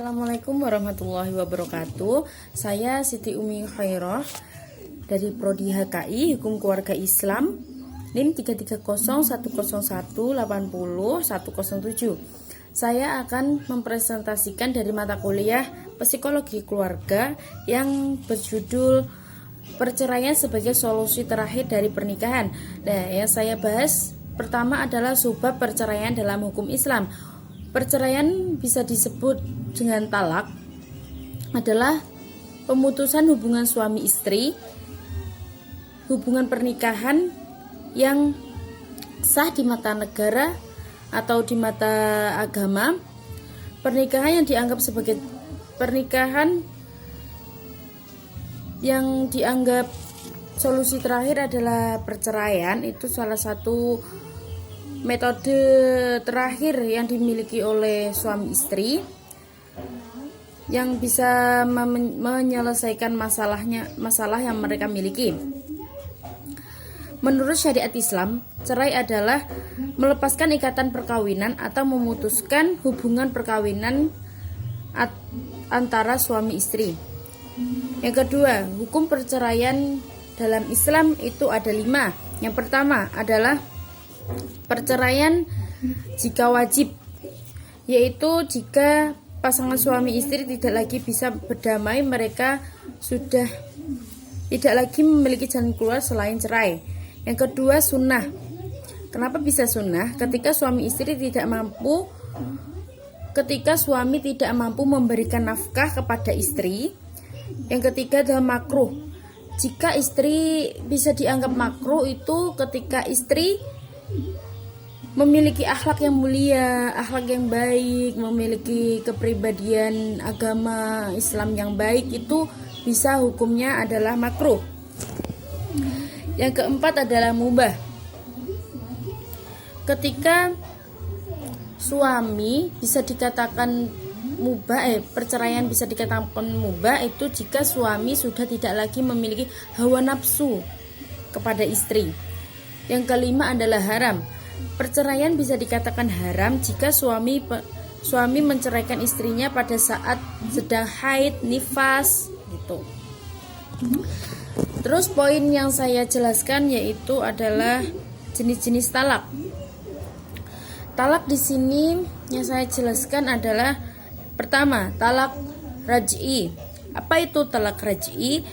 Assalamualaikum warahmatullahi wabarakatuh. Saya Siti Umi Khairah dari Prodi HKI Hukum Keluarga Islam, NIM 3301101800107. Saya akan mempresentasikan dari mata kuliah Psikologi Keluarga yang berjudul Perceraian sebagai solusi terakhir dari pernikahan. Nah, yang saya bahas pertama adalah sebab perceraian dalam hukum Islam. Perceraian bisa disebut dengan talak adalah pemutusan hubungan suami istri, hubungan pernikahan yang sah di mata negara atau di mata agama. Pernikahan yang dianggap sebagai pernikahan yang dianggap solusi terakhir adalah perceraian. Itu salah satu metode terakhir yang dimiliki oleh suami istri yang bisa menyelesaikan masalah yang mereka miliki. Menurut syariat Islam, cerai adalah melepaskan ikatan perkawinan atau memutuskan hubungan perkawinan antara suami istri. Yang kedua, hukum perceraian dalam Islam itu ada 5. Yang pertama adalah perceraian jika wajib, yaitu jika pasangan suami istri tidak lagi bisa berdamai, mereka sudah tidak lagi memiliki jalan keluar selain cerai. Yang kedua, sunnah. Kenapa bisa sunnah? Ketika suami tidak mampu memberikan nafkah kepada istri. Yang ketiga adalah makruh. Jika istri bisa dianggap makruh itu ketika istri memiliki akhlak yang mulia, akhlak yang baik, memiliki kepribadian agama Islam yang baik, itu bisa hukumnya adalah makruh. Yang keempat adalah mubah. Ketika suami bisa dikatakan mubah, perceraian bisa dikatakan mubah itu jika suami sudah tidak lagi memiliki hawa nafsu kepada istri. Yang kelima adalah haram. Perceraian bisa dikatakan haram jika suami menceraikan istrinya pada saat sedang haid, nifas, gitu. Terus poin yang saya jelaskan yaitu adalah jenis-jenis talak. Talak di sini yang saya jelaskan adalah pertama, talak raj'i. Apa itu talak raj'i?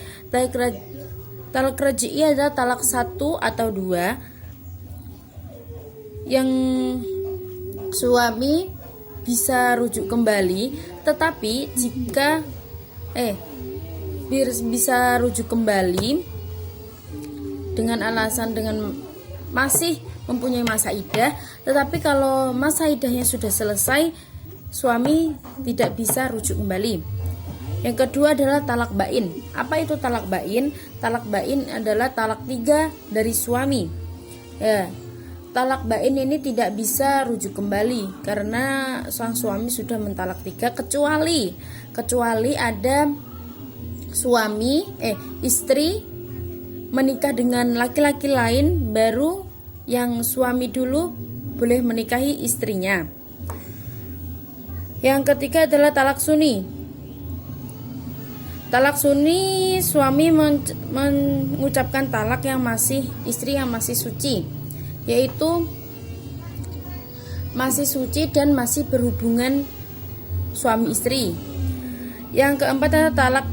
Talak raj'i adalah talak 1 atau 2 yang suami bisa rujuk kembali, tetapi jika bisa rujuk kembali dengan alasan dengan masih mempunyai masa iddah, tetapi kalau masa iddahnya sudah selesai, suami tidak bisa rujuk kembali. Yang kedua adalah talak bain. Apa itu talak bain? Talak bain adalah talak 3 dari suami. Ya, talak bain ini tidak bisa rujuk kembali karena sang suami sudah mentalak 3 kecuali ada istri menikah dengan laki-laki lain, baru yang suami dulu boleh menikahi istrinya. Yang ketiga adalah talak sunni. Talak sunni, suami mengucapkan talak istri yang masih suci, yaitu masih suci dan masih berhubungan suami istri. Yang keempat adalah talak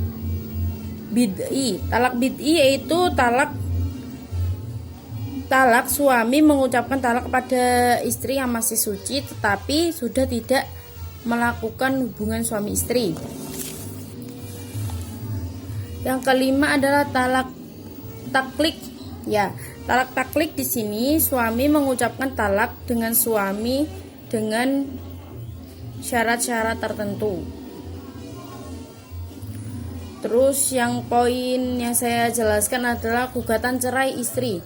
bid'i. Talak bid'i yaitu talak suami mengucapkan talak kepada istri yang masih suci tetapi sudah tidak melakukan hubungan suami istri. Yang kelima adalah talak taklik. Ya, talak taklik di sini suami mengucapkan talak dengan suami dengan syarat-syarat tertentu. Terus yang poin yang saya jelaskan adalah gugatan cerai istri.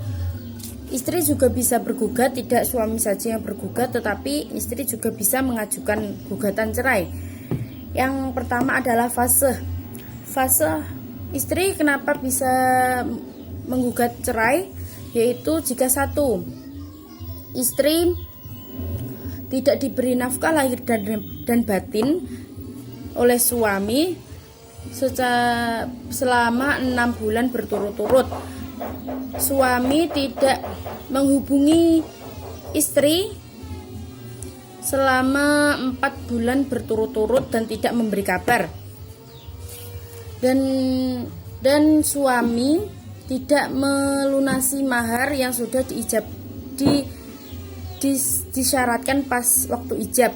Istri juga bisa bergugat, tidak suami saja yang bergugat, tetapi istri juga bisa mengajukan gugatan cerai. Yang pertama adalah fase. Istri kenapa bisa menggugat cerai? Yaitu jika 1, istri tidak diberi nafkah lahir dan batin oleh suami selama 6 bulan berturut-turut. Suami tidak menghubungi istri selama 4 bulan berturut-turut dan tidak memberi kabar. Dan suami tidak melunasi mahar yang sudah disyaratkan pas waktu ijab.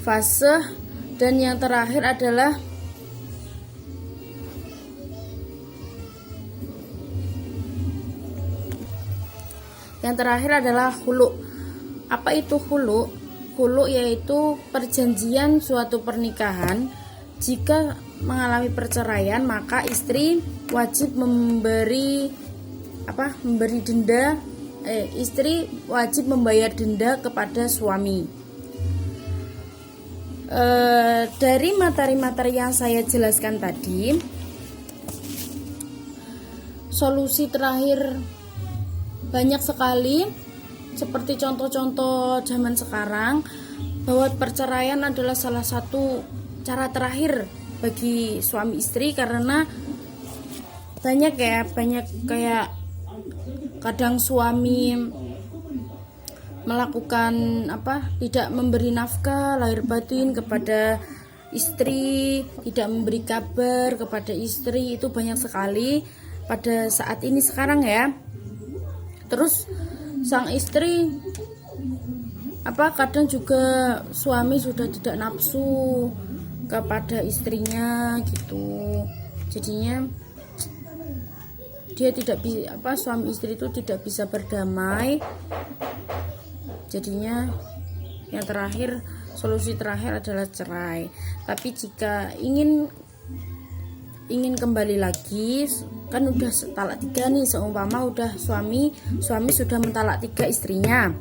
Fase. Dan yang terakhir adalah hulu. Apa itu hulu? Hulu yaitu perjanjian suatu pernikahan. Jika mengalami perceraian, maka istri wajib memberi denda. Istri wajib membayar denda kepada suami. Dari materi-materi yang saya jelaskan tadi, solusi terakhir banyak sekali, seperti contoh-contoh zaman sekarang, bahwa perceraian adalah salah satu cara terakhir bagi suami istri, karena banyak kayak kadang suami melakukan tidak memberi nafkah lahir batin kepada istri, tidak memberi kabar kepada istri, itu banyak sekali pada saat ini sekarang ya. Terus sang istri kadang juga suami sudah tidak nafsu kepada istrinya gitu, jadinya dia tidak suami istri itu tidak bisa berdamai. Jadinya yang terakhir, solusi terakhir adalah cerai. Tapi jika ingin kembali lagi, kan udah talak 3 nih, seumpama udah suami sudah mentalak 3 istrinya.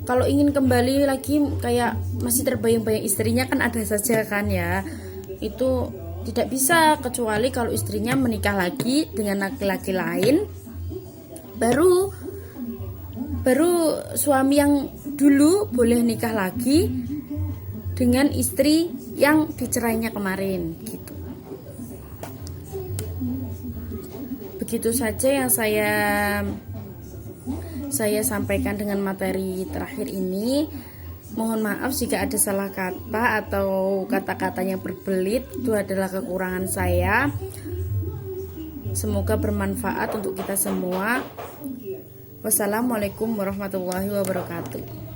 Kalau ingin kembali lagi kayak masih terbayang-bayang istrinya, kan ada saja kan ya. Itu tidak bisa, kecuali kalau istrinya menikah lagi dengan laki-laki lain, baru suami yang dulu boleh nikah lagi dengan istri yang dicerainya kemarin gitu. Begitu saja yang saya sampaikan dengan materi terakhir ini. Mohon maaf jika ada salah kata atau kata-katanya berbelit, itu adalah kekurangan saya. Semoga bermanfaat untuk kita semua. Wassalamualaikum warahmatullahi wabarakatuh.